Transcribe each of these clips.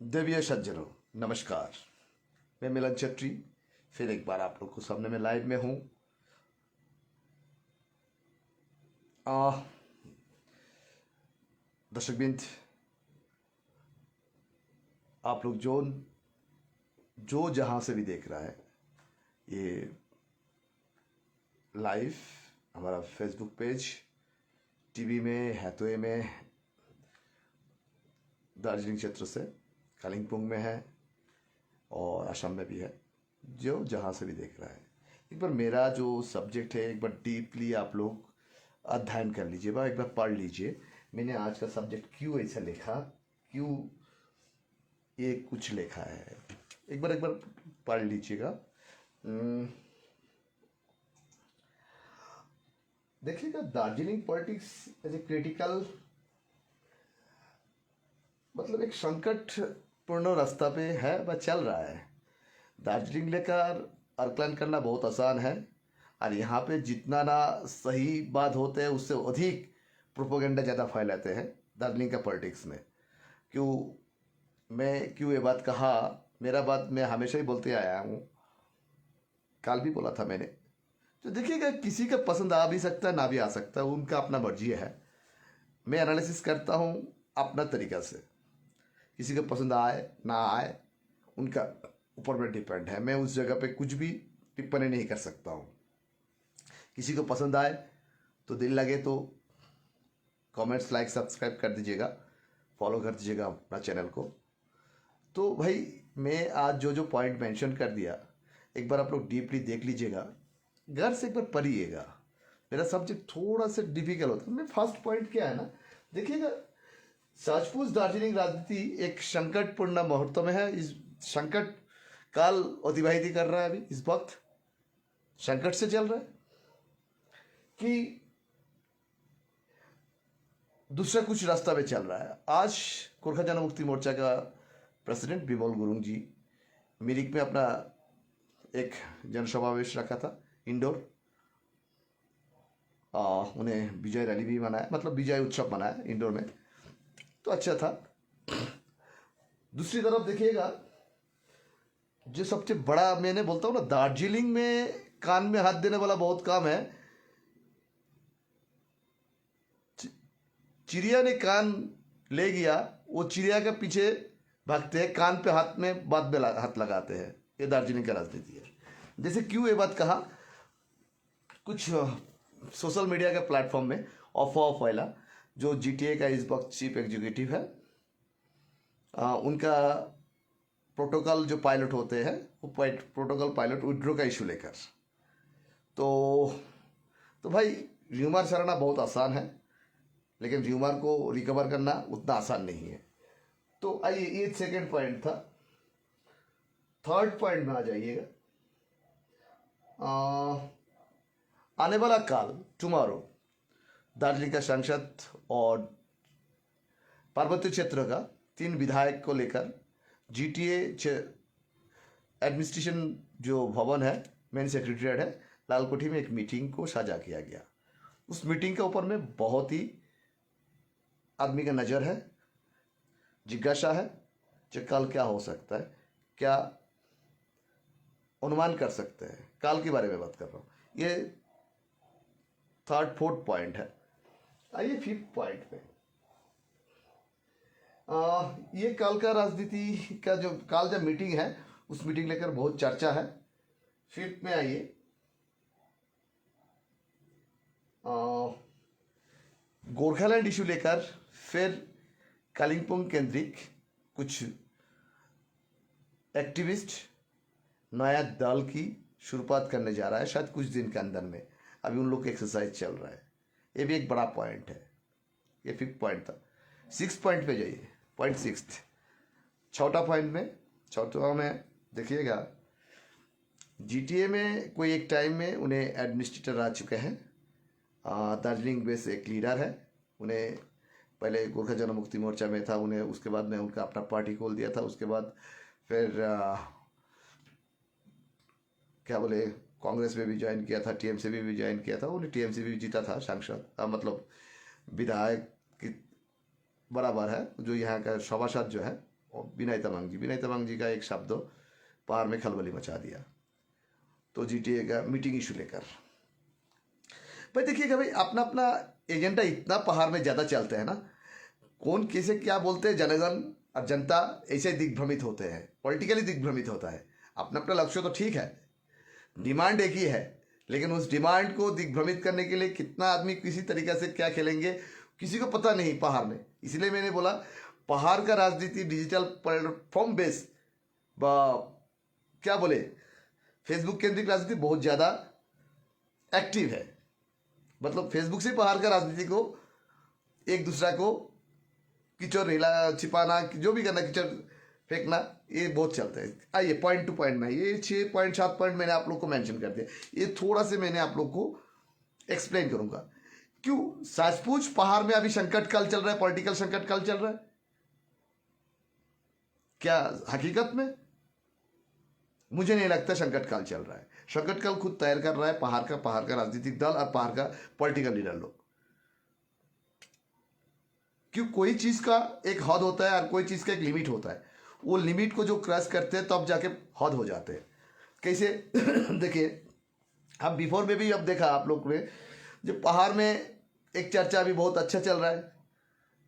देवीय सज्जनों, नमस्कार। मैं मिलन चट्री फिर एक बार आप लोग को सामने में लाइव में हूँ। दर्शकबिंद, आप लोग जो जहाँ से भी देख रहा है ये लाइव, हमारा फेसबुक पेज, टीवी में, हैथवे में, दार्जिलिंग क्षेत्र से, कालिम्पोंग में है और असम में भी है, जो जहाँ से भी देख रहा है, एक बार मेरा जो सब्जेक्ट है एक बार डीपली आप लोग अध्ययन कर लीजिए, एक बार पढ़ लीजिए। मैंने आज का सब्जेक्ट क्यों ऐसा लिखा, क्यों ये कुछ लिखा है, एक बार पढ़ लीजिएगा। देखिएगा, Darjeeling politics as a critical, मतलब एक संकटपूर्ण रास्ता पे है वह चल रहा है। दार्जिलिंग लेकर आकलन करना बहुत आसान है और यहाँ पे जितना ना सही बात होते हैं उससे अधिक प्रोपोगेंडा ज़्यादा फैलाते हैं दार्जिलिंग का पॉलिटिक्स में। क्यों ये बात कहा, मेरा बात मैं हमेशा ही बोलते आया हूँ, कल भी बोला था मैंने। तो देखिएगा, किसी का पसंद आ भी सकता है, ना भी आ सकता है, उनका अपना मर्जी है। मैं एनालिसिस करता हूँ अपना तरीका से, किसी को पसंद आए ना आए उनका ऊपर में डिपेंड है। मैं उस जगह पे कुछ भी टिप्पणी नहीं कर सकता हूँ। किसी को पसंद आए तो दिल लगे तो कमेंट्स, लाइक, सब्सक्राइब कर दीजिएगा, फॉलो कर दीजिएगा अपना चैनल को। तो भाई, मैं आज जो पॉइंट मेंशन कर दिया एक बार आप लोग डीपली देख लीजिएगा, घर से एक बार पढ़िएगा। मेरा सब्जेक्ट थोड़ा सा डिफिकल्ट होता है। मैं फर्स्ट पॉइंट क्या है ना, देखिएगा, साजपूत दार्जिलिंग राजनीति एक संकटपूर्ण मुहूर्त में है। इस संकट काल अतिवाहित कर रहा है, अभी इस वक्त संकट से चल रहा है कि दूसरा कुछ रास्ता पे चल रहा है। आज गोरखा जनमुक्ति मोर्चा का प्रेसिडेंट बिमल गुरुंग जी मिरिक में अपना एक जनसमावेश रखा था, इंडोर। उन्हें विजय रैली भी मनाया, मतलब विजय उत्सव मनाया इंडोर में, तो अच्छा था। दूसरी तरफ देखिएगा, जो सबसे बड़ा, मैंने बोलता हूँ ना, दार्जिलिंग में कान में हाथ देने वाला बहुत कम है। चिड़िया ने कान ले गया, वो चिड़िया के पीछे भागते हैं, कान पे हाथ में बात में हाथ लगाते हैं। ये दार्जिलिंग का राजनीति है। जैसे क्यों ये बात कहा, कुछ सोशल मीडिया के प्लेटफॉर्म में अफवाह फैला, जो जीटीए का इस वक्त चीफ एग्जीक्यूटिव है, उनका प्रोटोकॉल जो पायलट होते हैं, वो प्रोटोकॉल पायलट विड्रो का इशू लेकर। तो भाई, र्यूमर चलाना बहुत आसान है, लेकिन र्यूमर को रिकवर करना उतना आसान नहीं है। तो आइए, ये सेकेंड पॉइंट था। थर्ड पॉइंट में आ जाइएगा। आने वाला काल, टुमारो, दार्जिलिंग का सांसद और पार्वत्य क्षेत्र का 3 विधायक को लेकर जीटीए एडमिनिस्ट्रेशन जो भवन है, मेन सेक्रेटरीट है, लालकोठी में एक मीटिंग को साझा किया गया। उस मीटिंग के ऊपर में बहुत ही आदमी का नज़र है, जिज्ञासा है, जो कल क्या हो सकता है, क्या अनुमान कर सकते हैं, काल के बारे में बात कर रहा हूँ। ये थर्ड फोर्थ पॉइंट है। आइए फिफ्थ पॉइंट पे। ये काल का राजनीति का जो काल जब मीटिंग है, उस मीटिंग लेकर बहुत चर्चा है। फिफ्थ में आइए, गोरखालैंड इशू लेकर फिर कालिम्पोंग केंद्रित कुछ एक्टिविस्ट नया दल की शुरुआत करने जा रहा है, शायद कुछ दिन के अंदर में। अभी उन लोग का एक्सरसाइज चल रहा है। ये भी एक बड़ा पॉइंट है। ये फिफ्थ पॉइंट था। सिक्स पॉइंट पे जाइए, पॉइंट सिक्स, चौथा में देखिएगा, जीटीए में कोई एक टाइम में उन्हें एडमिनिस्ट्रेटर आ चुके हैं। दार्जिलिंग बेस एक लीडर है, उन्हें पहले गोरखा जनमुक्ति मोर्चा में था, उन्हें उसके बाद में उनका अपना पार्टी खोल दिया था। उसके बाद फिर क्या बोले, कांग्रेस में भी ज्वाइन किया था, टीएमसी में भी ज्वाइन किया था। उन्हें टीएमसी भी जीता था सांसद, मतलब विधायक की बराबर है, जो यहाँ का सभासद जो है और विनय तमांग जी का एक शब्द पहाड़ में खलबली मचा दिया। तो जीटीए का मीटिंग इशू लेकर भाई देखिएगा भाई, अपना अपना एजेंडा इतना पहाड़ में ज़्यादा चलते हैं ना, कौन किसे क्या बोलते हैं, जनगण और जनता ऐसे दिग्भ्रमित होते हैं, पॉलिटिकली दिग्भ्रमित होता है। अपना अपना लक्ष्य तो ठीक है, डिमांड एक ही है, लेकिन उस डिमांड को दिग्भ्रमित करने के लिए कितना आदमी किसी तरीके से क्या खेलेंगे किसी को पता नहीं पहाड़ में। इसलिए मैंने बोला पहाड़ का राजनीति डिजिटल प्लेटफॉर्म बेस क्या बोले फेसबुक केंद्रित राजनीति बहुत ज़्यादा एक्टिव है। मतलब फेसबुक से पहाड़ का राजनीति को एक दूसरा को कीचड़ हिला छिपाना जो भी करना कीचड़ फेंकना ये बहुत चलता है। आइए पॉइंट टू पॉइंट में, ये 6 पॉइंट 7 पॉइंट मैंने आप लोग को मेंशन कर दिया, ये थोड़ा से मैंने आप लोग को एक्सप्लेन करूंगा। क्यों सचमुच पहाड़ में अभी संकट काल चल रहा है, पॉलिटिकल संकट काल चल रहा है क्या? हकीकत में मुझे नहीं लगता संकट काल चल रहा है। संकट काल खुद तैयार कर रहा है पहाड़ का राजनीतिक दल और पहाड़ का पॉलिटिकल लीडर लोग। क्यों कोई चीज का एक हद होता है और कोई चीज का एक लिमिट होता है, वो लिमिट को जो क्रॉस करते हैं तब जाके हद हो जाते हैं। कैसे देखिए हम बिफोर में भी अब देखा आप लोग ने, जो पहाड़ में एक चर्चा भी बहुत अच्छा चल रहा है,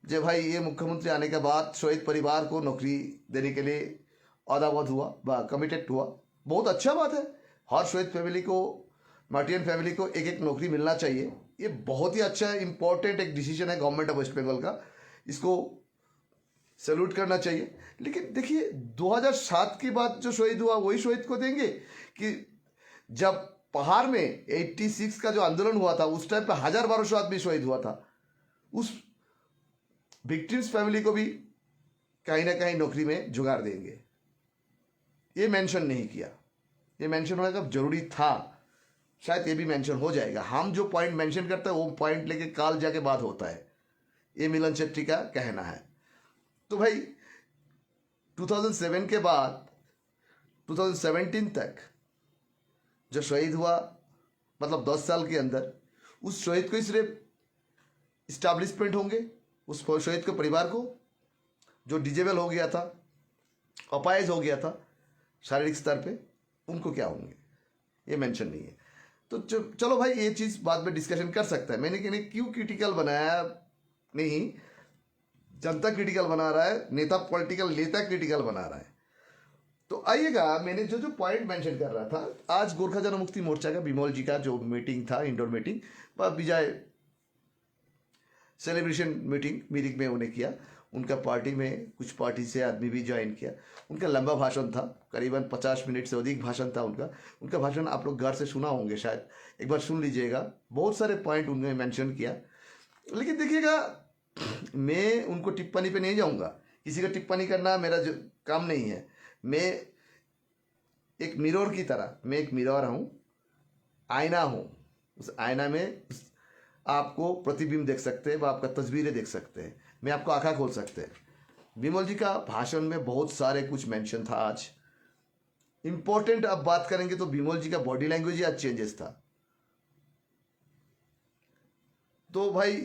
जो भाई ये मुख्यमंत्री आने के बाद शहीद परिवार को नौकरी देने के लिए अदावत हुआ कमिटेड हुआ, बहुत अच्छा बात है। हर शहीद फैमिली को, मार्टियन फैमिली को एक एक नौकरी मिलना चाहिए, ये बहुत ही अच्छा इंपॉर्टेंट एक डिसीजन है गवर्नमेंट ऑफ वेस्ट बंगाल का, इसको सैल्यूट करना चाहिए। लेकिन देखिए 2007 के बाद जो शहीद हुआ वही शहीद को देंगे कि जब पहाड़ में 86 का जो आंदोलन हुआ था उस टाइम पे 1000-1200 आदमी शहीद हुआ था, उस विक्टिम्स फैमिली को भी कहीं ना कहीं नौकरी में जुगाड़ देंगे। ये मेंशन नहीं किया, ये मेंशन होना जरूरी था, शायद ये भी मेंशन हो जाएगा। हम जो पॉइंट मेंशन करते हैं वो पॉइंट लेके काल जाके बात होता है, ये मिलन शेट्टी का कहना है। तो भाई 2007 के बाद 2017 तक जो शहीद हुआ, मतलब 10 साल के अंदर उस शहीद को सिर्फ इस्टेब्लिशमेंट होंगे, उस शहीद के परिवार को जो डिजेबल हो गया था, अपाहिज हो गया था शारीरिक स्तर पे, उनको क्या होंगे ये मेंशन नहीं है। तो चलो भाई ये चीज़ बाद में डिस्कशन कर सकता है। मैंने कहने क्यों क्रिटिकल बनाया, नहीं जनता क्रिटिकल बना रहा है, नेता पॉलिटिकल नेता क्रिटिकल बना रहा है। तो आइएगा, मैंने जो जो पॉइंट मेंशन कर रहा था, आज गोरखा जनमुक्ति मोर्चा का बिमोल जी का जो मीटिंग था, इंडोर मीटिंग विजय सेलिब्रेशन मीटिंग मिरिक में उन्हें किया, उनका पार्टी में कुछ पार्टी से आदमी भी ज्वाइन किया। उनका लंबा भाषण था, करीबन 50 मिनट से अधिक भाषण था उनका भाषण आप लोग घर से सुना होंगे, शायद एक बार सुन लीजिएगा। बहुत सारे पॉइंट उन्होंने मेंशन किया। लेकिन देखिएगा मैं उनको टिप्पणी पे नहीं जाऊंगा, किसी का टिप्पणी करना मेरा जो काम नहीं है। मैं एक मिरर की तरह, मैं एक मिरर हूँ, आईना हूँ, उस आईना में आपको प्रतिबिंब देख सकते हैं, वो आपका तस्वीरें देख सकते हैं, मैं आपको आंखा खोल सकते हैं। विमल जी का भाषण में बहुत सारे कुछ मेंशन था। आज इंपॉर्टेंट अब बात करेंगे तो विमल जी का बॉडी लैंग्वेज आज चेंजेस था। तो भाई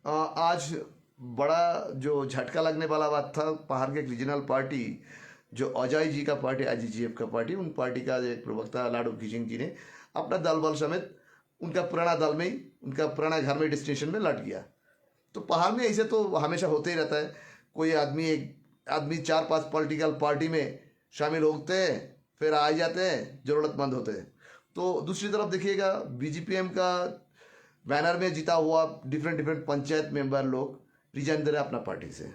आज बड़ा जो झटका लगने वाला बात था, पहाड़ के एक रीजनल पार्टी जो अजय जी का पार्टी, आईजीजीएफ का पार्टी, उन पार्टी का एक प्रवक्ता लाडो किचिंग जी ने अपना दल बल समेत उनका पुराना दल में ही, उनका पुराना घर में डेस्टिनेशन में लौट गया। तो पहाड़ में ऐसे तो हमेशा होते ही रहता है, कोई आदमी एक आदमी 4-5 पॉलिटिकल पार्टी में शामिल होते हैं, फिर आ जाते हैं, ज़रूरतमंद होते हैं। तो दूसरी तरफ देखिएगा बीजीपीएम का बैनर में जीता हुआ डिफरेंट पंचायत मेंबर लोग रिजाइन दे रहे हैं अपना पार्टी से,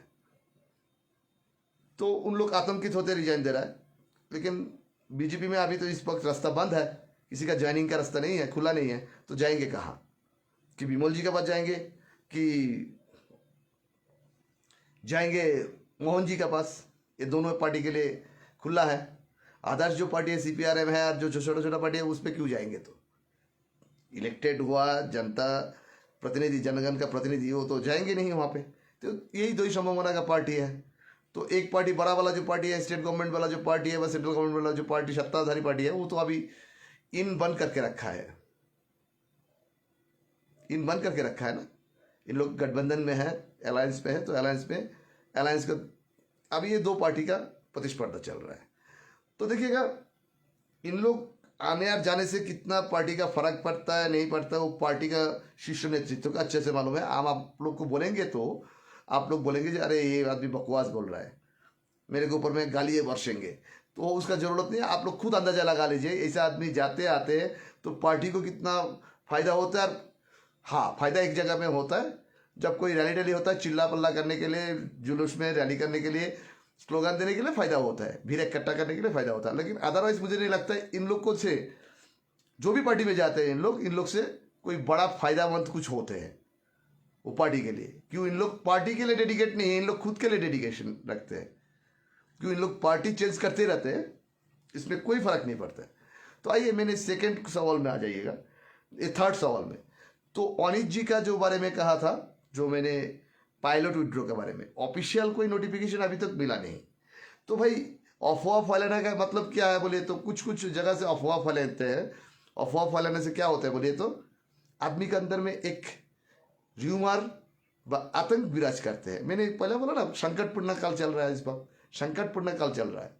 तो उन लोग आतंकित होते रिजाइन दे रहा है। लेकिन बीजेपी में अभी तो इस वक्त रास्ता बंद है, किसी का ज्वाइनिंग का रास्ता नहीं है, खुला नहीं है, तो जाएंगे कहाँ? कि विमल जी के पास जाएंगे कि जाएंगे मोहन जी के पास? ये दोनों पार्टी के लिए खुला है। आदर्श जो पार्टी है सीपीआरएम है, और जो छोटा छोटा पार्टी है उस पर क्यों जाएंगे? तो इलेक्टेड हुआ जनता प्रतिनिधि, जनगण का प्रतिनिधि, वो तो जाएंगे नहीं वहाँ पे। तो यही दो ही संभावना का पार्टी है। तो एक पार्टी बड़ा वाला जो पार्टी है, स्टेट गवर्नमेंट वाला जो पार्टी है, वह सेंट्रल गवर्नमेंट वाला जो पार्टी सत्ताधारी पार्टी है, वो तो अभी इन बंद करके रखा है, इन बंद करके रखा है ना। इन लोग गठबंधन में है, अलायंस पे है, तो अलायंस में अलायंस का अभी ये दो पार्टी का प्रतिस्पर्धा चल रहा है। तो देखिएगा इन लोग आने और जाने से कितना पार्टी का फर्क पड़ता है नहीं पड़ता है, वो पार्टी का शीर्ष नेतृत्व का अच्छे से मालूम है। आप लोग को बोलेंगे तो आप लोग बोलेंगे कि अरे ये आदमी बकवास बोल रहा है, मेरे के ऊपर में गाली बरसेंगे, तो उसका ज़रूरत नहीं है। आप लोग खुद अंदाज़ा लगा लीजिए ऐसा आदमी जाते आते हैं तो पार्टी को कितना फ़ायदा होता है। हाँ, फ़ायदा एक जगह में होता है, जब कोई रैली टैली होता है चिल्ला पल्ला करने के लिए, जुलूस में रैली करने के लिए, स्लोगन देने के लिए फ़ायदा होता है, भीड़ इकट्ठा करने के लिए फ़ायदा होता है। लेकिन अदरवाइज मुझे नहीं लगता है इन लोग को से, जो भी पार्टी में जाते हैं इन लोग से कोई बड़ा फ़ायदामंद कुछ होते हैं वो पार्टी के लिए। क्यों? इन लोग पार्टी के लिए डेडिकेट नहीं है, इन लोग खुद के लिए डेडिकेशन रखते हैं। क्यों? इन लोग पार्टी चेंज करते रहते हैं, इसमें कोई फर्क नहीं पड़ता है। तो आइए मैंने सेकंड सवाल में आ जाइएगा, ये थर्ड सवाल में। तो अनित जी का जो बारे में कहा था, जो मैंने पायलट विड्रॉ के बारे में, ऑफिशियल कोई नोटिफिकेशन अभी तक मिला नहीं। तो भाई अफवाह फैलाने का मतलब क्या है बोलिए तो, कुछ कुछ जगह से अफवाह फैलाते हैं। अफवाह फैलाने से क्या होता है बोलिए तो, आदमी के अंदर में एक र्यूमर व आतंक विराज करते हैं। मैंने पहले बोला ना, संकटपूर्ण काल चल रहा है, इस वक्त संकटपूर्ण काल चल रहा है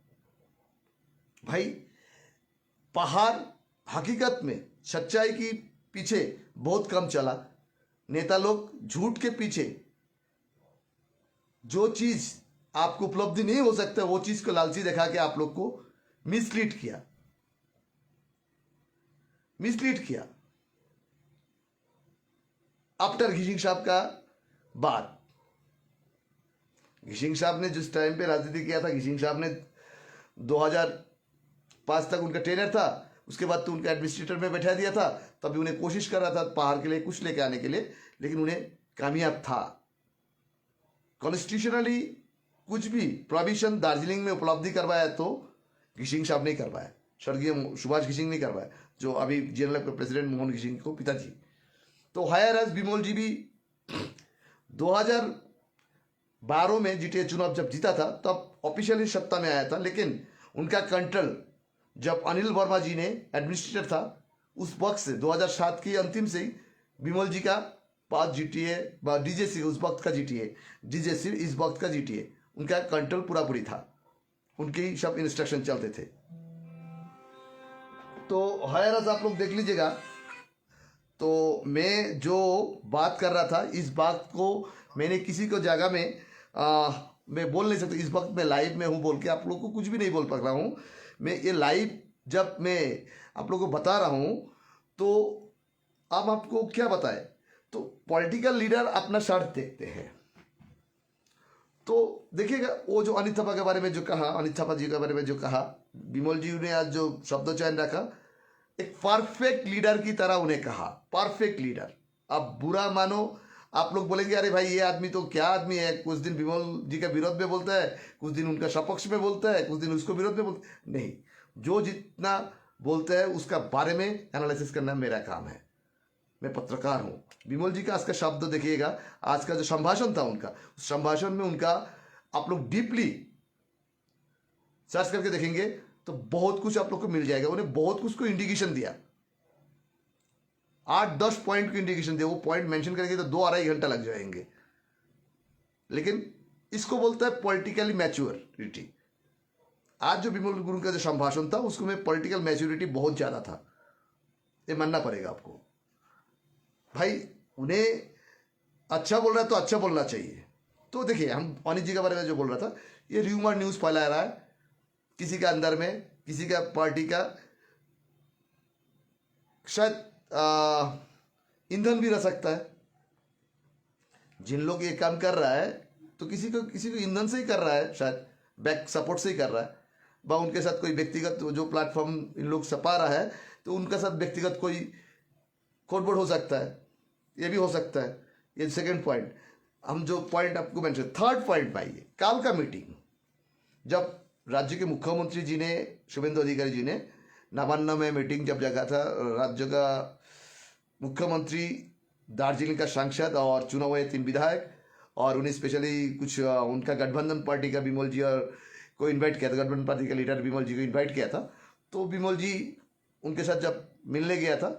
भाई। पहाड़ हकीकत में सच्चाई की पीछे बहुत कम चला। नेता लोग झूठ के पीछे, जो चीज आपको उपलब्धि नहीं हो सकता वो चीज को लालची दिखा के आप लोग को मिसलीड किया। आफ्टर घिशिंग साहब का बाद, घिशिंग साहब ने जिस टाइम पे राजनीति किया था, घिशिंग साहब ने 2005 तक उनका ट्रेनर था, उसके बाद तो उनका एडमिनिस्ट्रेटर में बैठा दिया था। तभी उन्हें कोशिश कर रहा था पहाड़ के लिए कुछ लेके आने के लिए, लेकिन उन्हें कामयाब था। कॉन्स्टिट्यूशनली कुछ भी प्रोविजन दार्जिलिंग में उपलब्धि करवाया तो घिशिंग साहब नहीं करवाया, स्वर्गीय सुभाष घिशिंग नहीं करवाया, जो अभी जेएनएलएफ के प्रेसिडेंट मोहन घिशिंग को पिताजी। तो हायर एज बिमोल जी भी 2012 में जीटीए चुनाव जब जीता था तब ऑफिशियली सत्ता में आया था, लेकिन उनका कंट्रोल जब अनिल वर्मा जी ने एडमिनिस्ट्रेटर था उस वक्त से 2007 की अंतिम से ही बिमल जी का पास जीटीए डीजेसी, उस वक्त का जीटीए डीजेसी, इस वक्त का जीटीए, उनका कंट्रोल पूरा पूरी था, उनके ही सब इंस्ट्रक्शन चलते थे। तो हायर एज आप लोग देख लीजिएगा। तो मैं जो बात कर रहा था, इस बात को मैंने किसी को जगह में मैं बोल नहीं सकता। इस वक्त मैं लाइव में हूँ बोल के आप लोग को कुछ भी नहीं बोल पा रहा हूँ। मैं ये लाइव जब मैं आप लोगों को बता रहा हूँ तो अब आपको क्या बताए, तो पॉलिटिकल लीडर अपना शर्त देखते हैं। तो देखिएगा वो जो अनित थापा के बारे में जो कहा, अनित थापा जी के बारे में जो कहा, बिमल जी ने आज जो शब्दोचयन रखा, एक परफेक्ट लीडर की तरह उन्हें कहा, परफेक्ट लीडर। अब बुरा मानो, आप लोग बोलेंगे अरे भाई ये आदमी तो क्या आदमी है, कुछ दिन बिमल जी के विरोध में बोलता है, कुछ दिन उनका सपक्ष में बोलता है, कुछ दिन उसको विरोध में बोलता है। नहीं, जो जितना बोलता है उसका बारे में एनालिसिस करना मेरा काम है। मैं पत्रकार हूँ। बिमल जी का आज का शब्द देखिएगा, आज का जो संभाषण था उनका, उस संभाषण में उनका आप लोग डीपली सर्च करके देखेंगे तो बहुत कुछ आप लोग को मिल जाएगा। उन्हें बहुत कुछ को इंडिकेशन दिया, 8-10 पॉइंट की इंडिकेशन दिया। वो पॉइंट मेंशन करेंगे तो 2-2.5 घंटा लग जाएंगे। लेकिन इसको बोलता है पॉलिटिकली मैच्योरिटी। आज जो बिमल गुरु का जो संभाषण था उसको में पॉलिटिकल मैच्योरिटी बहुत ज्यादा था, ये मानना पड़ेगा आपको भाई। उन्हें अच्छा बोल रहा है तो अच्छा बोलना चाहिए। तो देखिए, हम अनित जी के बारे में जो बोल रहा था, ये र्यूमर न्यूज फैला रहा है किसी के अंदर में, किसी का पार्टी का शायद ईंधन भी रह सकता है। जिन लोग ये काम कर रहा है तो किसी को ईंधन से ही कर रहा है, शायद बैक सपोर्ट से ही कर रहा है, व उनके साथ कोई व्यक्तिगत जो प्लेटफॉर्म इन लोग सपा रहा है तो उनका साथ व्यक्तिगत कोई खोटबोट हो सकता है, ये भी हो सकता है। ये सेकंड पॉइंट। हम जो पॉइंट आपको मेंशन, थर्ड पॉइंट में आइए, काल का मीटिंग, जब राज्य के मुख्यमंत्री जी ने, शुभेंदु अधिकारी जी ने नवान्न में मीटिंग जब जगह था, राज्य का मुख्यमंत्री, दार्जिलिंग का सांसद और चुना हुए 3 विधायक, और उन्हें स्पेशली कुछ उनका गठबंधन पार्टी का बिमल जी और को इनवाइट किया था, गठबंधन पार्टी का लीडर बिमल जी को इनवाइट किया था। तो बिमल जी उनके साथ जब मिलने गया था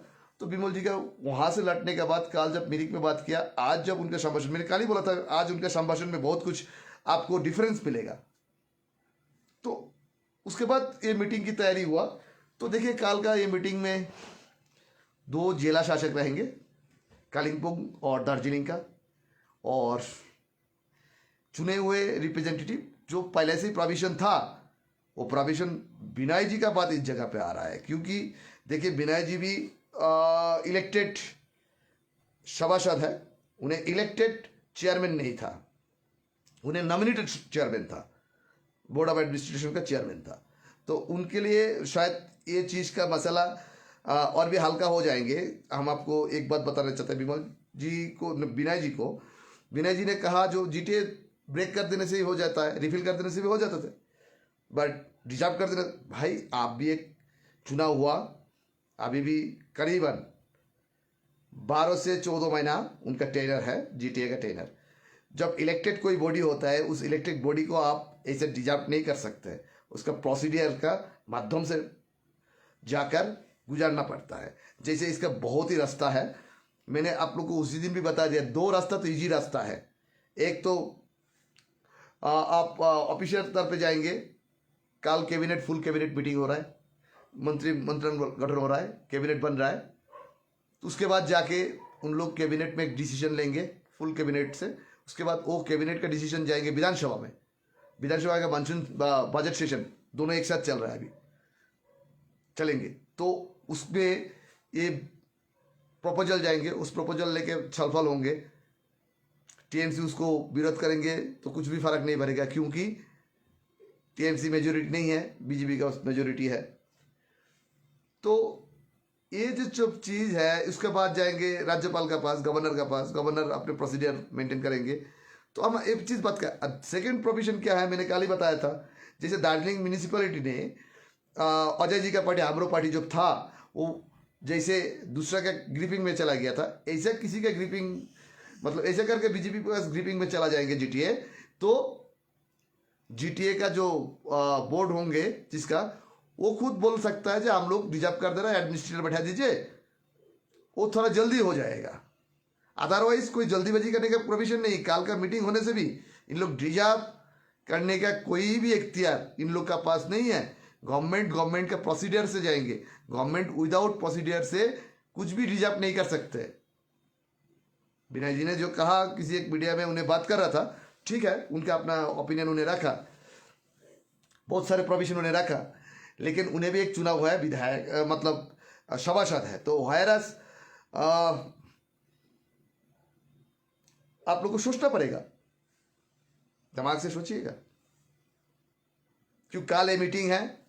तो बिमल जी का वहाँ से लौटने के बाद काल जब मीटिंग में बात किया, आज जब उनका संभाषण, मैंने कल ही बोला था आज उनके संभाषण में बहुत कुछ आपको डिफरेंस मिलेगा। तो उसके बाद ये मीटिंग की तैयारी हुआ। तो देखिए काल का ये मीटिंग में 2 जिला शासक रहेंगे, कालिम्पोंग और दार्जिलिंग का, और चुने हुए रिप्रेजेंटेटिव जो पहले से ही प्रोविजन था, वो प्रोविजन बिनाई जी का बात इस जगह पे आ रहा है, क्योंकि देखिए बिनाई जी भी इलेक्टेड सभासद है, उन्हें इलेक्टेड चेयरमैन नहीं था, उन्हें नॉमिनेटेड चेयरमैन था, बोर्ड ऑफ एडमिनिस्ट्रेशन का चेयरमैन था। तो उनके लिए शायद ये चीज़ का मसला और भी हल्का हो जाएंगे। हम आपको एक बात बताना चाहते हैं, विमल जी को, विनय जी ने कहा जो जीटीए ब्रेक कर देने से ही हो जाता है, रिफिल कर देने से भी हो जाता था, बट रिजर्व कर देने, भाई आप भी एक चुना हुआ, अभी भी करीबन 12 से 14 महीना उनका टेनर है, जीटीए का टेनर। जब इलेक्टेड कोई बॉडी होता है, उस इलेक्टेड बॉडी को आप ऐसे डिजर्व नहीं कर सकते, उसका प्रोसीडियर का माध्यम से जाकर गुजारना पड़ता है। जैसे इसका बहुत ही रास्ता है, मैंने आप लोग को उसी दिन भी बता दिया, 2 रास्ता तो इजी रास्ता है। एक तो आप ऑफिशियल स्तर पे जाएंगे, कल कैबिनेट, फुल कैबिनेट मीटिंग हो रहा है, मंत्रिमंडल गठन हो रहा है, कैबिनेट बन रहा है, तो उसके बाद जाके उन लोग कैबिनेट में एक डिसीजन लेंगे फुल कैबिनेट से। उसके बाद वो कैबिनेट का डिसीजन जाएंगे विधानसभा में, विधानसभा का मानसून बजट सेशन दोनों एक साथ चल रहा है, अभी चलेंगे, तो उसमें ये प्रपोजल जाएंगे, उस प्रपोजल लेके छलफल होंगे, टीएमसी उसको विरोध करेंगे तो कुछ भी फर्क नहीं पड़ेगा, क्योंकि टीएमसी मेजोरिटी नहीं है, बीजेपी का मेजोरिटी है। तो ये जो चीज़ है, उसके बाद जाएंगे राज्यपाल के पास, गवर्नर के पास, गवर्नर अपने प्रोसीजर मेंटेन करेंगे। तो हम एक चीज़ बात कर, सेकेंड प्रोविजन क्या है, मैंने कल ही बताया था, जैसे दार्जिलिंग म्यूनिसिपैलिटी ने अजय जी का पार्टी, आमरो पार्टी जो था, वो जैसे दूसरा का ग्रिपिंग में चला गया था, ऐसा किसी का ग्रिपिंग, मतलब ऐसे करके बीजेपी के पास ग्रिपिंग में चला जाएंगे जीटीए, तो जीटीए का जो बोर्ड होंगे जिसका, वो खुद बोल सकता है कि हम लोग रिजर्व कर दे रहे हैं, एडमिनिस्ट्रेटर बैठा दीजिए, वो थोड़ा जल्दी हो जाएगा। अदरवाइज कोई जल्दीबाजी करने का प्रोविजन नहीं। काल का मीटिंग होने से भी इन लोग रिजर्व करने का कोई भी इख्तियार इन लोग का पास नहीं है। गवर्नमेंट का प्रोसीडियर से जाएंगे, गवर्नमेंट विदाउट प्रोसीडियर से कुछ भी रिजर्व नहीं कर सकते। विनय जी ने जो कहा, किसी एक मीडिया में उन्हें बात कर रहा था, ठीक है, उनका अपना ओपिनियन उन्हें रखा, बहुत सारे प्रोविजन उन्हें रखा, लेकिन उन्हें भी एक चुना हुआ है विधायक, मतलब सभासद है, तो वायरस आप लोग को सोचना पड़ेगा, दिमाग से सोचिएगा, क्यों काल ये मीटिंग है,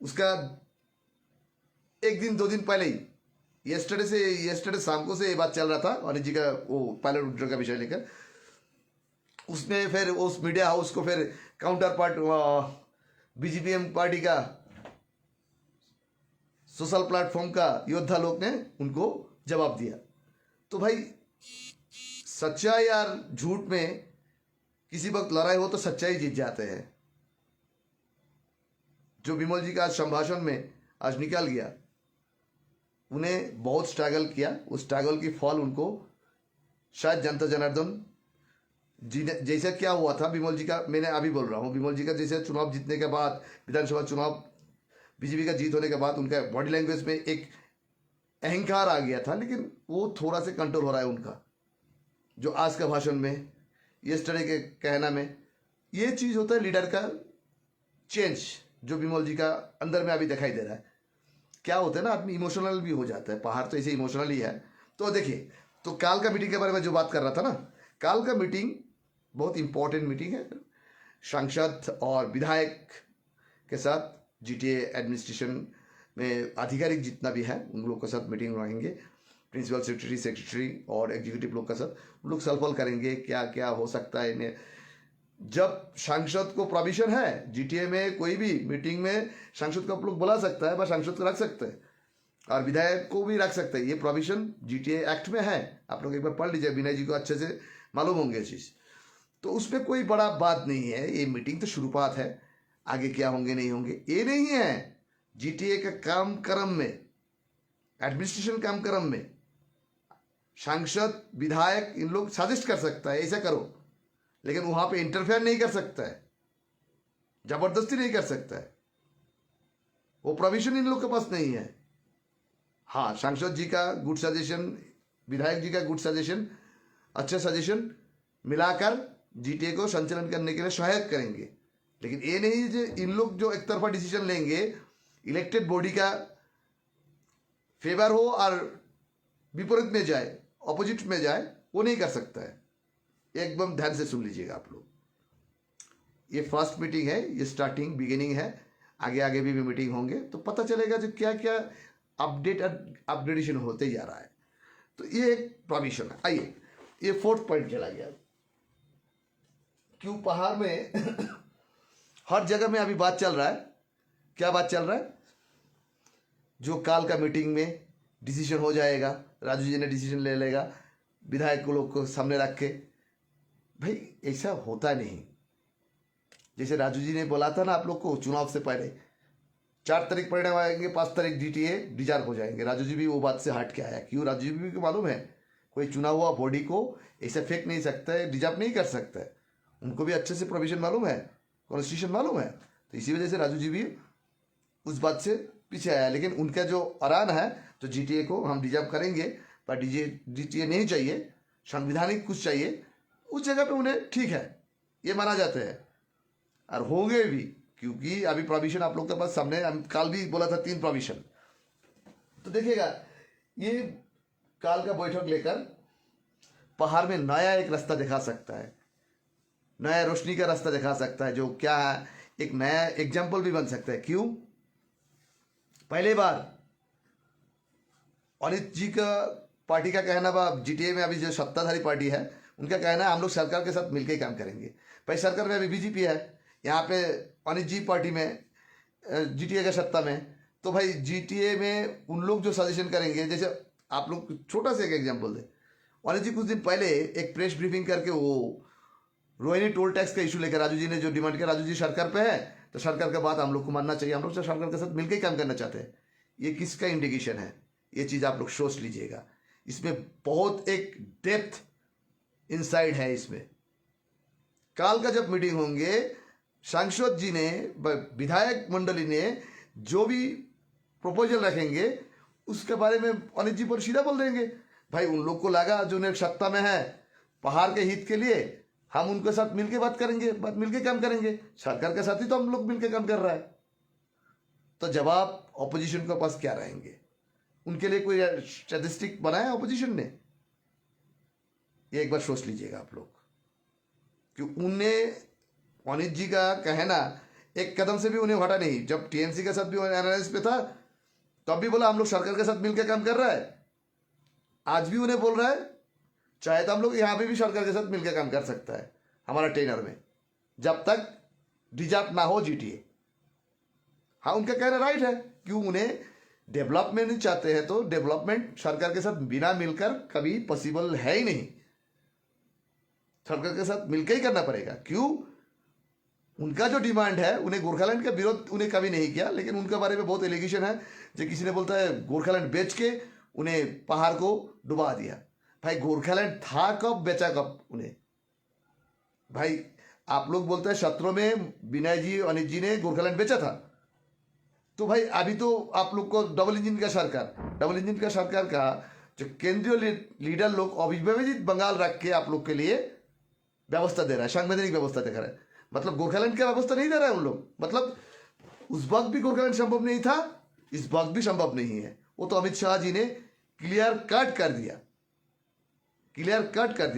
उसका 1 दिन 2 दिन पहले ही, येस्टरडे शाम को से ये बात चल रहा था, अनिल जी का वो पायलट विड्रॉ का विषय लेकर, उसने फिर उस मीडिया हाउस को फिर काउंटर पार्ट बीजेपीएम पार्टी का सोशल प्लेटफॉर्म का योद्धा लोग ने उनको जवाब दिया। तो भाई सच्चाई यार, झूठ में किसी वक्त लड़ाई हो तो सच्चाई जीत जाते हैं। जो विमल जी का आज संभाषण में आज निकल गया, उन्हें बहुत स्ट्रगल किया, उस स्ट्रगल की फल उनको शायद जनता जनार्दन जी ने, जैसा क्या हुआ था विमल जी का, मैंने अभी बोल रहा हूँ, विमल जी का जैसे चुनाव जीतने के बाद, विधानसभा चुनाव बीजेपी का जीत होने के बाद उनका बॉडी लैंग्वेज में एक अहंकार आ गया था, लेकिन वो थोड़ा सा कंट्रोल हो रहा है उनका, जो आज का भाषण में, यस्टरडे के कहना में, ये चीज़ होता है लीडर का चेंज, जो विमल जी का अंदर में अभी दिखाई दे रहा है। क्या होता है ना, आदमी इमोशनल भी हो जाता है, पहाड़ तो ऐसे इमोशनल ही है। तो देखिए, तो काल का मीटिंग के बारे में जो बात कर रहा था ना, काल का मीटिंग बहुत इंपॉर्टेंट मीटिंग है, सांसद और विधायक के साथ जीटीए एडमिनिस्ट्रेशन में आधिकारिक जितना भी है उन लोगों के साथ मीटिंग रहेंगे, प्रिंसिपल सेक्रेटरी और एग्जीक्यूटिव लोग का साथ उन लोग सलफल करेंगे क्या क्या हो सकता है इन्हें। जब सांसद को प्रोविजन है जीटीए में, कोई भी मीटिंग में सांसद को आप लोग बुला सकता है, बस सांसद को रख सकते हैं और विधायक को भी रख सकते हैं, ये प्रोविजन जीटीए एक्ट में है। आप लोग एक बार पढ़ लीजिए, विनय जी को अच्छे से मालूम होंगे चीज़, तो उसमें कोई बड़ा बात नहीं है। ये मीटिंग तो शुरुआत है, आगे क्या होंगे नहीं होंगे ये नहीं है। जीटीए का काम क्रम में, एडमिनिस्ट्रेशन काम क्रम में सांसद विधायक इन लोग सजेस्ट कर सकता है ऐसा करो, लेकिन वहां पे इंटरफेयर नहीं कर सकता है। जबरदस्ती नहीं कर सकता है, वो प्रोविजन इन लोग के पास नहीं है। हाँ, सांसद जी का गुड सजेशन, विधायक जी का गुड सजेशन, अच्छे सजेशन मिलाकर जीटीए को संचालन करने के लिए सहायक करेंगे। लेकिन ये नहीं जो इन लोग जो एक तरफा डिसीजन लेंगे, इलेक्टेड बॉडी का फेवर हो और विपरीत में जाए, ऑपोजिट में जाए, वो नहीं कर सकता है। एकदम ध्यान से सुन लीजिएगा आप लोग। ये फर्स्ट मीटिंग है, ये स्टार्टिंग बिगिनिंग है, आगे आगे भी मीटिंग होंगे तो पता चलेगा जो क्या क्या अपडेटेशन होते जा रहा है। तो ये एक प्रोविजन है। आइए, ये फोर्थ पॉइंट चला गया। क्यों पहाड़ में हर जगह में अभी बात चल रहा है, क्या बात चल रहा है? जो काल का मीटिंग में डिसीजन हो जाएगा, राजू जी ने डिसीजन ले लेगा विधायक को लोग को सामने रख के। भाई ऐसा होता नहीं। जैसे राजू जी ने बोला था ना आप लोग को चुनाव से पहले 4 तारीख परिणाम आएंगे, 5 तारीख डीटीए डिजार्व हो जाएंगे। राजू जी भी वो बात से हट के आया। क्यों? राजू जी भी मालूम है कोई चुना हुआ बॉडी को ऐसे फेंक नहीं सकता है, डिजार्व नहीं कर सकता है। उनको भी अच्छे से प्रोविजन मालूम है, कॉन्स्टिट्यूशन मालूम है। तो इसी वजह से राजू जी भी उस बात से पीछे आया। लेकिन उनका जो अरान है तो जीटीए को हम डिजर्व करेंगे, पर जीटीए नहीं चाहिए, संविधानिक कुछ चाहिए, उस जगह पे उन्हें ठीक है, ये माना जाता है और होंगे भी। क्योंकि अभी प्रोविजन आप लोग के पास सामने, हम काल भी बोला था 3 प्रोविजन। तो देखिएगा, ये काल का बैठक लेकर पहाड़ में नया एक रास्ता दिखा सकता है, नया रोशनी का रास्ता दिखा सकता है, जो क्या है एक नया एग्जाम्पल भी बन सकता है। क्यों? पहले बार अनित जी का पार्टी का कहना बा, जीटीए में अभी जो सत्ताधारी पार्टी है उनका कहना है हम लोग सरकार के साथ मिलकर ही काम करेंगे। भाई सरकार में अभी बीजेपी है, यहाँ पे अनित जी पार्टी में जीटीए का सत्ता में, तो भाई जीटीए में उन लोग जो सजेशन करेंगे, जैसे आप लोग छोटा सा एक एग्जाम्पल दे, अनित जी कुछ दिन पहले एक प्रेस ब्रीफिंग करके वो रोहिणी टोल टैक्स का इशू लेकर राजू जी ने जो डिमांड किया, राजू जी सरकार पे है तो सरकार का बात हम लोग को मानना चाहिए, हम लोग तो सरकार के साथ मिलकर ही काम करना चाहते हैं। ये किसका इंडिकेशन है? ये चीज़ आप लोग सोच लीजिएगा। इसमें बहुत एक डेप्थ इनसाइड है इसमें। काल का जब मीटिंग होंगे, सांसद जी ने, विधायक मंडली ने जो भी प्रपोजल रखेंगे उसके बारे में अनित जी पर सीधा बोल देंगे। भाई उन लोग को लगा जो ने सत्ता में है, पहाड़ के हित के लिए हम उनके साथ मिलके बात करेंगे, मिलके काम करेंगे, सरकार के साथ ही तो हम लोग मिलके काम कर रहा है। तो जवाब ऑपोजिशन के पास क्या रहेंगे? उनके लिए कोई स्टैटिस्टिक बनाया ऑपोजिशन ने? ये एक बार सोच लीजिएगा आप लोग। कि उन्हें अनित जी का कहना एक कदम से भी उन्हें हटा नहीं। जब टीएमसी के साथ भी एनालिस पे था तब भी बोला हम लोग सरकार के साथ मिलकर काम कर रहा है। आज भी उन्हें बोल रहा है चाहे तो हम लोग यहाँ पे भी सरकार के साथ मिलकर काम कर सकता है हमारा टेनर में, जब तक डिजार्व ना हो जीटीए। हाँ, उनका कहना राइट है। क्यों? उन्हें डेवलपमेंट नहीं चाहते हैं तो डेवलपमेंट सरकार के साथ बिना मिलकर कभी पॉसिबल है ही नहीं, सरकार के साथ मिलकर ही करना पड़ेगा। क्यों? उनका जो डिमांड है, उन्हें गोरखालैंड का विरोध उन्हें कभी नहीं किया, लेकिन उनके बारे में बहुत एलिगेशन है। जो किसी ने बोलता है गोरखालैंड बेच के उन्हें पहाड़ को डुबा दिया। भाई गोरखालैंड था कब, बेचा कब उन्हें? भाई आप लोग बोलते हैं 17 में विनय जी, अनित जी ने गोरखालैंड बेचा था, तो भाई अभी तो आप लोग को डबल इंजन का सरकार का जो केंद्रीय लीडर लोग अविभाजित बंगाल रख के आप लोग के लिए व्यवस्था दे रहा है, संवैधानिक व्यवस्था दे रहा है। मतलब गोरखालैंड का व्यवस्था नहीं दे रहा है उन लोग। मतलब उस वक्त भी गोरखालैंड संभव नहीं था, इस वक्त भी संभव नहीं है। वो तो अमित शाह जी ने क्लियर कट कर दिया।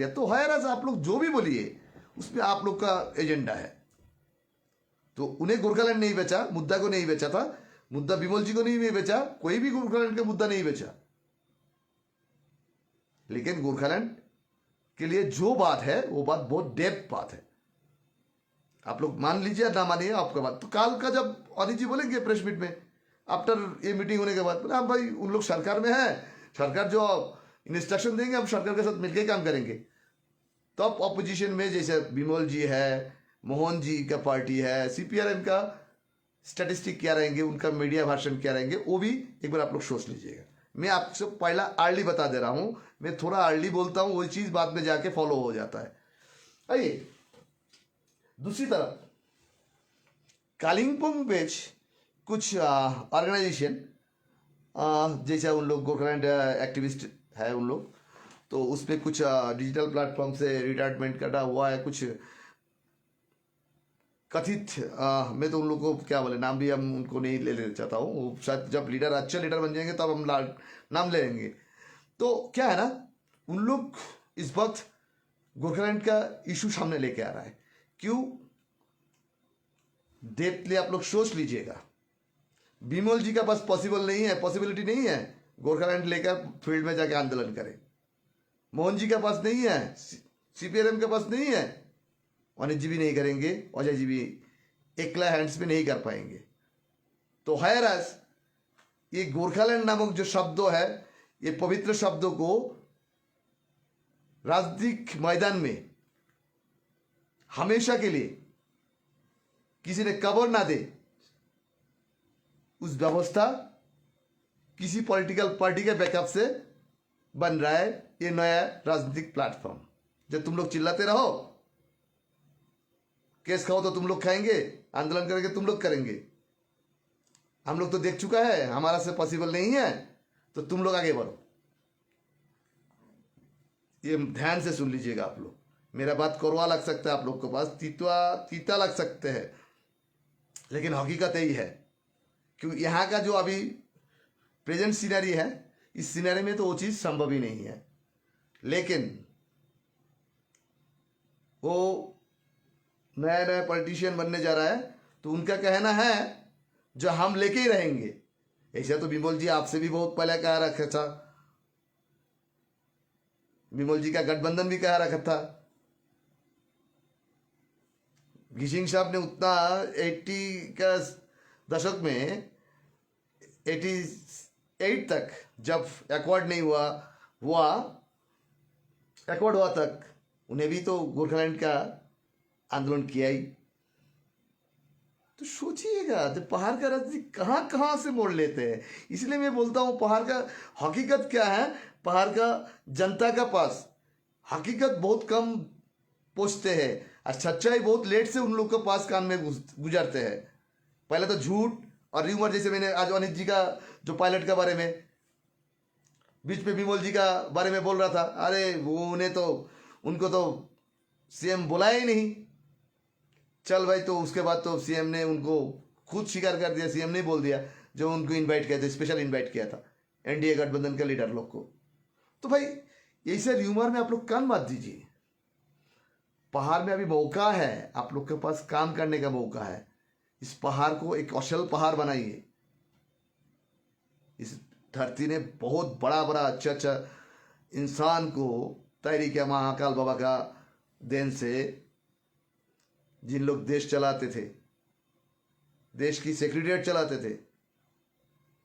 तो है, आप लोग जो भी बोलिए उसमें आप लोग का एजेंडा है। तो उन्हें गोरखालैंड नहीं बेचा, मुद्दा को नहीं बेचा था, मुद्दा विमल जी को नहीं बेचा, कोई भी गोरखालैंड का मुद्दा नहीं बेचा। लेकिन गोरखालैंड के लिए जो बात है वो बात बहुत डेप्थ बात है। आप लोग मान लीजिए ना मानिए आपका बात। तो काल का जब अनित जी बोलेंगे प्रेस मीट में आफ्टर ये मीटिंग होने के बाद, बोले हम भाई उन लोग सरकार में है, सरकार जो इंस्ट्रक्शन देंगे हम सरकार के साथ मिलकर काम करेंगे। तो अब ऑपोजिशन में जैसे विमल जी है, मोहन जी का पार्टी है, सीपीआरएम का स्टैटिस्टिक क्या रहेंगे, उनका मीडिया भाषण क्या रहेंगे, वो भी एक बार आप लोग सोच लीजिएगा। मैं आपसे पहला अर्ली बता दे रहा हूं, मैं थोड़ा अर्ली बोलता हूं, वही चीज बाद में जाके फॉलो हो जाता है। आइए दूसरी तरफ कालिम्पोंग में कुछ ऑर्गेनाइजेशन, जैसे उन लोग गोरखालैंड एक्टिविस्ट है उन लोग, तो उसमें कुछ डिजिटल प्लेटफॉर्म से रिटायरमेंट कटा हुआ है कुछ कथित, मैं तो उन लोगों को क्या बोले, नाम भी हम उनको नहीं ले लेना चाहता हूँ, वो शायद जब लीडर अच्छे लीडर बन जाएंगे तब हम नाम ले लेंगे। तो क्या है ना, उन लोग इस वक्त गोरखालैंड का इशू सामने लेके आ रहा है। क्यों? डेप्थली आप लोग सोच लीजिएगा। बिमल जी का पास पॉसिबल नहीं है, पॉसिबिलिटी नहीं है गोरखालैंड लेकर फील्ड में जाके आंदोलन करें। मोहन जी का पास नहीं है, सीपीआरएम के पास नहीं है, अनित जी भी नहीं करेंगे, अजय जी भी एकला हैंड्स में नहीं कर पाएंगे। तो हैरस ये गोरखालैंड नामक जो शब्द है, ये पवित्र शब्दों को राजनीतिक मैदान में हमेशा के लिए किसी ने कवर ना दे, उस व्यवस्था किसी पॉलिटिकल पार्टी के बैकअप से बन रहा है ये नया राजनीतिक प्लेटफॉर्म। जब तुम लोग चिल्लाते रहो, केस खाओ तो तुम लोग खाएंगे, आंदोलन करेंगे तुम लोग करेंगे, हम लोग तो देख चुका है हमारा से पॉसिबल नहीं है, तो तुम लोग आगे बढ़ो। ये ध्यान से सुन लीजिएगा आप लोग, मेरा बात कड़वा लग सकता है आप लोग के पास, तीता लग सकते हैं, लेकिन हकीकत यही है। क्योंकि यहाँ का जो अभी प्रेजेंट सीनरी है, इस सीनरी में तो वो चीज़ संभव ही नहीं है। लेकिन वो नया नया पॉलिटिशियन बनने जा रहा है, तो उनका कहना है जो हम लेके ही रहेंगे। ऐसा तो बिमल जी आपसे भी बहुत पहले कह रखा था, बिमल जी का गठबंधन भी कह रखा था। घिसिंग साहब ने उतना 80 का दशक में 88 तक जब एक्वार्ड नहीं एक्वार्ड हुआ तक उन्हें भी तो गोरखालैंड का आंदोलन किया ही। तो सोचिएगा, तो पहाड़ का राजनीति कहाँ कहाँ से मोड़ लेते हैं। इसलिए मैं बोलता हूँ पहाड़ का हकीकत क्या है, पहाड़ का जनता का पास हकीकत बहुत कम पहुँचते हैं और सच्चाई बहुत लेट से उन लोग के पास कान में गुजरते हैं। पहले तो झूठ और र्यूमर, जैसे मैंने आज अनित जी का जो पायलट के बारे में बीच में बिमल जी का बारे में बोल रहा था, अरे वो उनको तो सीएम बुलाया ही नहीं। चल भाई, तो उसके बाद तो सीएम ने उनको खुद स्वीकार कर दिया, सीएम ने बोल दिया जो उनको इनवाइट किया था, स्पेशल इनवाइट किया था एनडीए गठबंधन के लीडर लोग को। तो भाई ऐसे र्यूमर में आप लोग कान मत दीजिए। पहाड़ में अभी मौका है, आप लोग के पास काम करने का मौका है। इस पहाड़ को एक असल पहाड़ बनाइए। इस धरती ने बहुत बड़ा बड़ा अच्छा इंसान को तहरीक महाकाल बाबा का देन से, जिन लोग देश चलाते थे, देश की सेक्रेटरीट चलाते थे,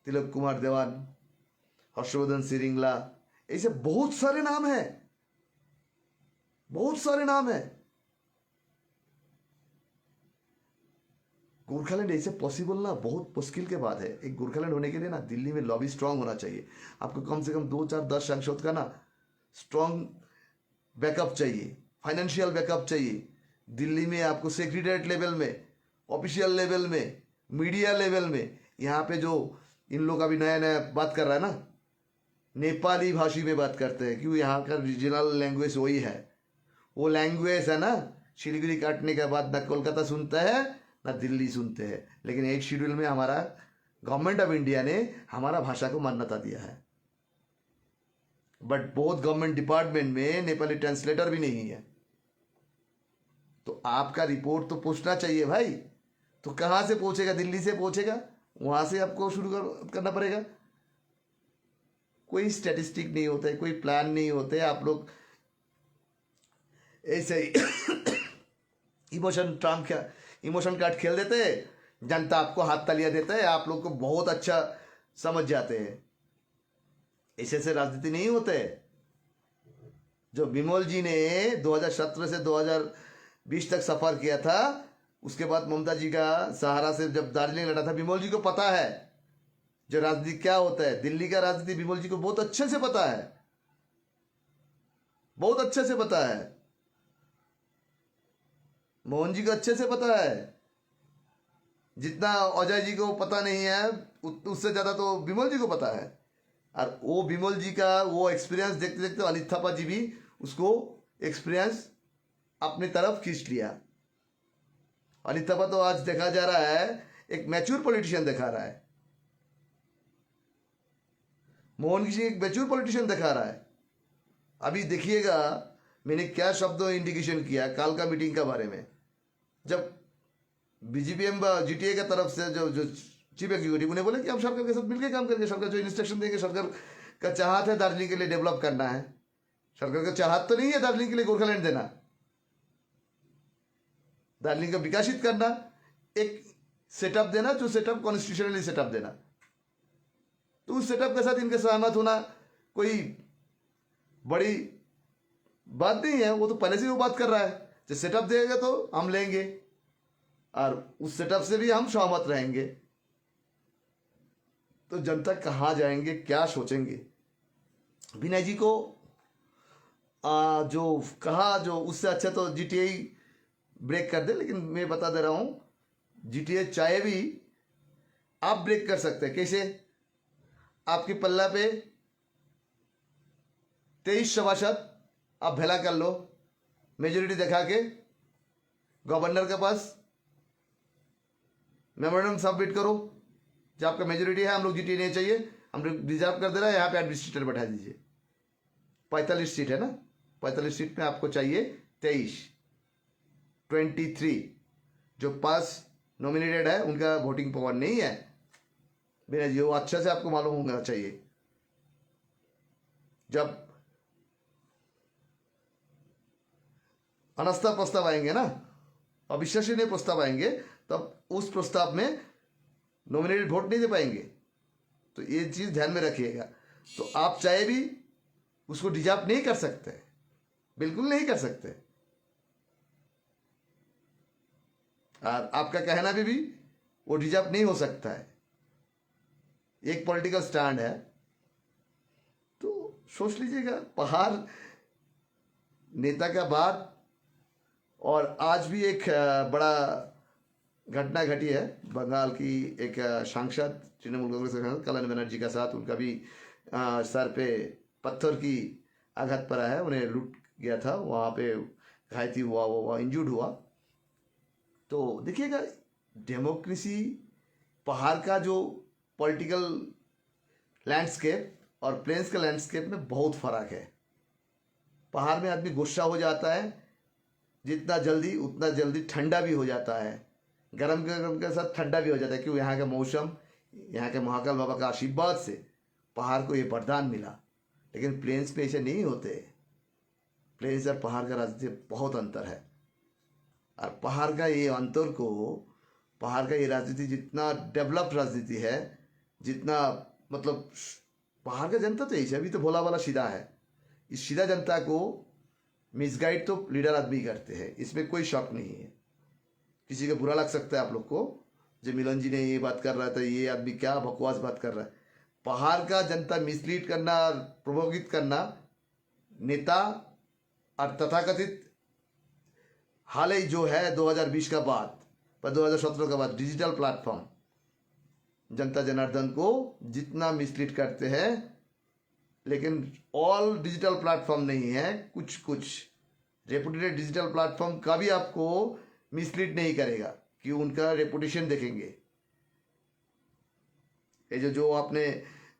तिलक कुमार देवान, हर्षवर्धन श्रृंगला, ऐसे बहुत सारे नाम हैं, बहुत सारे नाम हैं। गोरखालैंड ऐसे पॉसिबल ना बहुत मुश्किल के बाद है। एक गोरखालैंड होने के लिए ना दिल्ली में लॉबी स्ट्रांग होना चाहिए। आपको कम से कम 2 4 10 सांसद का ना स्ट्रांग बैकअप चाहिए, फाइनेंशियल बैकअप चाहिए। दिल्ली में आपको सेक्रेटरीट लेवल में, ऑफिशियल लेवल में, मीडिया लेवल में, यहाँ पे जो इन लोग अभी नया नया बात कर रहा है ना, नेपाली भाषी में बात करते हैं, क्यों यहाँ का रीजनल लैंग्वेज वही है। वो लैंग्वेज है ना, सिलीगुड़ी काटने के बाद ना कोलकाता सुनता है ना दिल्ली सुनते हैं। लेकिन 8 शेड्यूल में हमारा गवर्नमेंट ऑफ इंडिया ने हमारा भाषा को मान्यता दिया है, बट बहुत गवर्नमेंट डिपार्टमेंट में नेपाली ट्रांसलेटर भी नहीं है। तो आपका रिपोर्ट तो पूछना चाहिए भाई। तो कहाँ से पहुंचेगा? दिल्ली से पहुंचेगा, वहां से आपको शुरू करना पड़ेगा। कोई स्टैटिस्टिक नहीं होता है, कोई प्लान नहीं होते। आप लोग ऐसे ही इमोशन कार्ड खेल देते हैं, जनता आपको हाथ तालियां देता है, आप लोग को बहुत अच्छा समझ जाते हैं। ऐसे से राजनीति नहीं होते। जो बिमल जी ने 2017 से 2020 तक सफर किया था, उसके बाद ममता जी का सहारा से जब दार्जिलिंग लड़ा था, बिमल जी को पता है जो राजनीति क्या होता है। दिल्ली का राजनीति बिमल जी को बहुत अच्छे से पता है, बहुत अच्छे से पता है। मोहन जी को अच्छे से पता है। जितना अजय जी को पता नहीं है उससे ज़्यादा तो विमल जी को पता है। और वो विमल जी का वो एक्सपीरियंस देखते देखते अनित थापा जी भी उसको एक्सपीरियंस अपनी तरफ खींच लिया। अनित थापा तो आज देखा जा रहा है एक मैच्योर पॉलिटिशियन दिखा रहा है, मोहन जी एक मैच्योर पॉलिटिशियन दिखा रहा है। अभी देखिएगा मैंने क्या शब्द इंडिकेशन किया काल का मीटिंग के बारे में, जब बीजेपीएम जीटीए की तरफ से जो जो चीफ एग्जीक्यूटिव उन्हें बोले कि हम सरकार के साथ मिलकर काम करेंगे, सरकार जो इंस्ट्रक्शन देंगे, सरकार का चाहत है दार्जिलिंग के लिए डेवलप करना है, सरकार का चाहत तो नहीं है दार्जिलिंग के लिए गोरखालैंड देना, दार्जिलिंग को विकसित करना, एक सेटअप देना जो सेटअप कॉन्स्टिट्यूशनली सेटअप देना। तो उस सेटअप के साथ इनके सहमत होना कोई बड़ी बात नहीं है, वो तो पहले से ही वो बात कर रहा है, जो सेटअप देगा तो हम लेंगे और उस सेटअप से भी हम सहमत रहेंगे। तो जनता कहाँ जाएंगे, क्या सोचेंगे? विनय जी को जो कहा जो उससे अच्छा तो जीटीए ब्रेक कर दे, लेकिन मैं बता दे रहा हूं जीटीए चाहे भी आप ब्रेक कर सकते हैं। कैसे? आपकी पल्ला पे 23 सभासद आप भेला कर लो, मेजोरिटी दिखा के गवर्नर के पास मेमोरेंडम सबमिट करो, जो आपका मेजोरिटी है हम लोग जीटीए नहीं चाहिए, हम लोग रिजर्व कर दे रहा है, यहाँ पे एडमिनिस्ट्रेटर बैठा दीजिए। 45 सीट है ना, 45 सीट में आपको चाहिए 23 जो पास नॉमिनेटेड है उनका वोटिंग पावर नहीं है। मेरा जी वो अच्छे से आपको मालूम होना चाहिए। जब अनास्था प्रस्ताव आएंगे ना, अविश्वासनीय प्रस्ताव आएंगे, तब उस प्रस्ताव में नॉमिनेटेड वोट नहीं दे पाएंगे। तो ये चीज ध्यान में रखिएगा। तो आप चाहे भी उसको डिजार्व नहीं कर सकते, बिल्कुल नहीं कर सकते। और आपका कहना भी वो डिजार्व नहीं हो सकता है, एक पॉलिटिकल स्टैंड है। तो सोच लीजिएगा, पहाड़ नेता का बात। और आज भी एक बड़ा घटना घटी है, बंगाल की एक सांसद तृणमूल कांग्रेस के सांसद कल्याण बनर्जी का साथ, उनका भी सर पे पत्थर की आघात पड़ा है, उन्हें लूट गया था, वहाँ पे घायल हुआ, वो इंजूर्ड हुआ। तो देखिएगा डेमोक्रेसी, पहाड़ का जो पॉलिटिकल लैंडस्केप और प्लेन्स के लैंडस्केप में बहुत फर्क है। पहाड़ में आदमी गुस्सा हो जाता है जितना जल्दी, उतना जल्दी ठंडा भी हो जाता है, गर्म के साथ ठंडा भी हो जाता है, क्यों? यहाँ का मौसम, यहाँ के महाकाल बाबा का आशीर्वाद से पहाड़ को ये वरदान मिला। लेकिन प्लेन्स पे ऐसे नहीं होते। प्लेन्स और पहाड़ का राजनीति बहुत अंतर है। और पहाड़ का ये अंतर को, पहाड़ का ये राजनीति जितना डेवलप राजनीति है, जितना मतलब पहाड़ का जनता तो ऐसे अभी तो भोला वाला सीधा है। इस सीधा जनता को मिसगाइड तो लीडर आदमी करते हैं, इसमें कोई शक नहीं है। किसी को बुरा लग सकता है आप लोग को, जो मिलन जी ने ये बात कर रहा था, ये आदमी क्या बकवास बात कर रहा है। पहाड़ का जनता मिसलीड करना, प्रभावित करना नेता और तथाकथित हाल ही जो है 2020 का बाद पर 2017 का बाद डिजिटल प्लेटफॉर्म जनता जनार्दन को जितना मिसलीड करते हैं, लेकिन ऑल डिजिटल प्लेटफॉर्म नहीं है, कुछ कुछ रेपुटेड डिजिटल प्लेटफॉर्म का भी आपको मिसलीड नहीं करेगा, कि उनका रेपुटेशन देखेंगे। ये जो आपने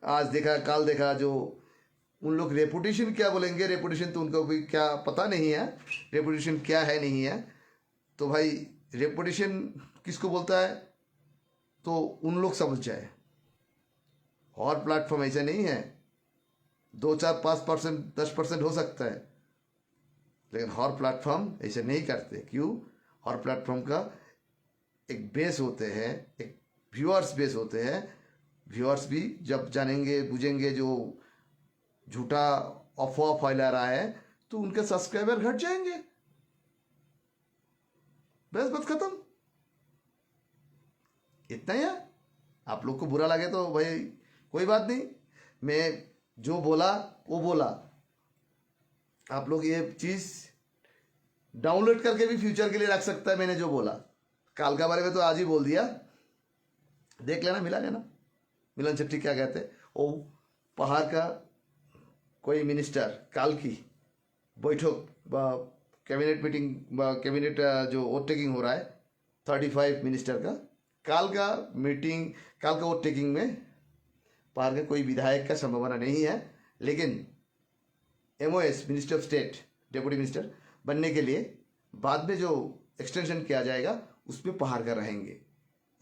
आज देखा, काल देखा, जो उन लोग रेपुटेशन क्या बोलेंगे, रेपुटेशन तो उनको भी क्या पता नहीं है, रेपुटेशन क्या है नहीं है। तो भाई रेपुटेशन किसको बोलता है तो उन लोग समझ जाए। और प्लेटफॉर्म ऐसा नहीं है, 2, 4, 5%, 10% हो सकता है, लेकिन हर प्लेटफॉर्म ऐसे नहीं करते। क्यों? हर प्लेटफॉर्म का एक बेस होते हैं, एक व्यूअर्स बेस होते हैं। व्यूअर्स भी जब जानेंगे बुझेंगे जो झूठा अफवाह फैला रहा है, तो उनके सब्सक्राइबर घट जाएंगे, बस बात खत्म। इतना ही है। आप लोग को बुरा लगे तो भाई कोई बात नहीं, मैं जो बोला वो बोला। आप लोग ये चीज़ डाउनलोड करके भी फ्यूचर के लिए रख सकता है। मैंने जो बोला काल के बारे में तो आज ही बोल दिया, देख लेना, मिला लेना मिलन शेट्टी क्या कहते हैं। ओ पहाड़ का कोई मिनिस्टर काल की बैठक कैबिनेट मीटिंग कैबिनेट जो ओवरटेकिंग हो रहा है 35 मिनिस्टर का, काल का मीटिंग, काल का ओवरटेकिंग में पहाड़ का कोई विधायक का संभावना नहीं है। लेकिन MOS minister of state deputy minister बनने के लिए बाद में जो एक्सटेंशन किया जाएगा उसमें पहाड़ का रहेंगे,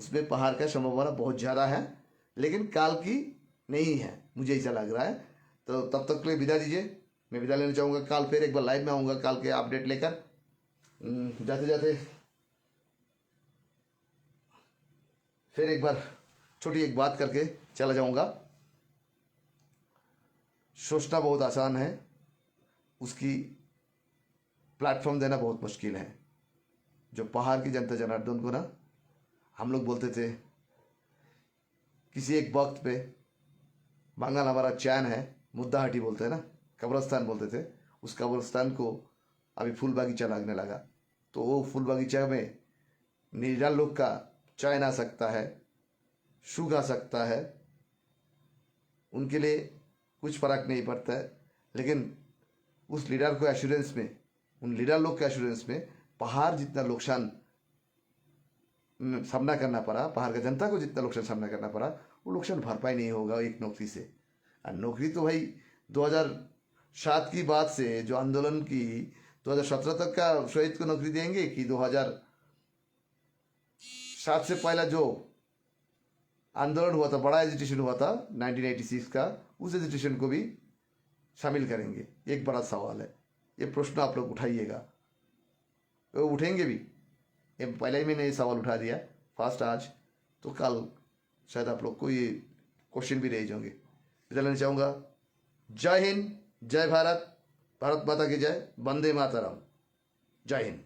उसमें पहाड़ का संभावना बहुत ज़्यादा है, लेकिन काल की नहीं है, मुझे ऐसा लग रहा है। तो तब तक के लिए विदा दीजिए, मैं विदा लेना चाहूँगा। काल फिर एक बार लाइव में आऊँगा काल के अपडेट लेकर। जाते जाते फिर एक बार छोटी एक बात करके चला जाऊँगा। सोचना बहुत आसान है, उसकी प्लेटफॉर्म देना बहुत मुश्किल है। जो पहाड़ की जनता जनार्दन को ना हम लोग बोलते थे किसी एक वक्त पे, बंगाल हमारा चैन है, मुद्दा हटी बोलते हैं ना, कब्रस्तान बोलते थे, उस कब्रस्तान को अभी फूल बागीचा लगने लगा। तो वो फूल बागीचा में निराल लोग का चैन आ सकता है, सुख आ सकता है, उनके लिए कुछ फर्क नहीं पड़ता है। लेकिन उस लीडर को एश्योरेंस में, उन लीडर लोग के एश्योरेंस में पहाड़ जितना नुकसान सामना करना पड़ा, पहाड़ का जनता को जितना नुकसान सामना करना पड़ा, वो नुकसान भरपाई नहीं होगा एक नौकरी से। और नौकरी तो भाई 2007 की बात से जो आंदोलन की 2017 तक का शहीद को नौकरी देंगे कि 2007 से पहला जो आंदोलन हुआ था, बड़ा एजिटेशन हुआ था 1986 का, उस एजिटेशन को भी शामिल करेंगे? एक बड़ा सवाल है, ये प्रश्न आप लोग उठाइएगा। वो उठेंगे भी, ये पहले ही मैंने ये सवाल उठा दिया फास्ट आज, तो कल शायद आप लोग को ये क्वेश्चन भी रह जाएंगे। विदा लेना चाहूँगा। जय हिंद, जय भारत, भारत माता की जय, वंदे मातरम। जय हिंद।